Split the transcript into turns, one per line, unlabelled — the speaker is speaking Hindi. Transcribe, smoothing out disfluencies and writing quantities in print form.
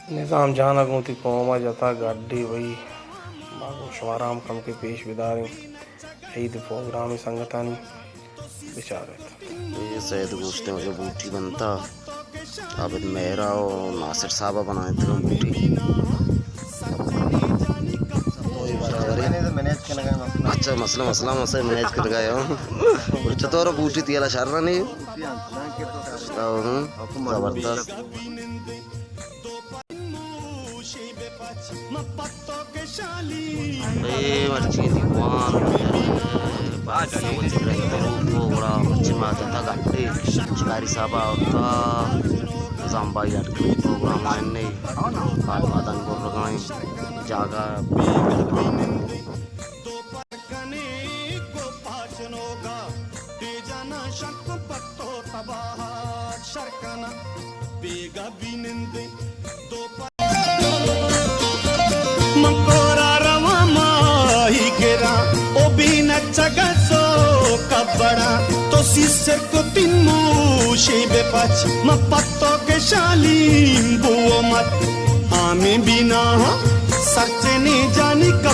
निज़ाम जाना गुंती कोमा जाता गाड़ी वही बागो शुमाराम कम के पेश बिदारी ईद प्रोग्राम संगतानी बेचारे
ये सैयद गोश्त मुझे बूटी बनता आबिद मेहरा और नासिर साहबा बनाए थे बूटी अच्छा मसला मसला मसे मैनेज कर गए हो चतोर बूटी तियाला शारना नहीं जबरदस्त मर्ची दीवान बड़ा मर्ची में आता था गड्ढे शिकारी साहब होता जाम्बाई अटकल प्रोग्राम आने बात बातन को लगाएं जागा
मकोरा रवा माही गिरा ओ भी नचगसो कबड़ा तो सिसर को तीन मुशी बेपच मपत्तो के शालीम बुओ मत आमे बिना सरचने जानी कब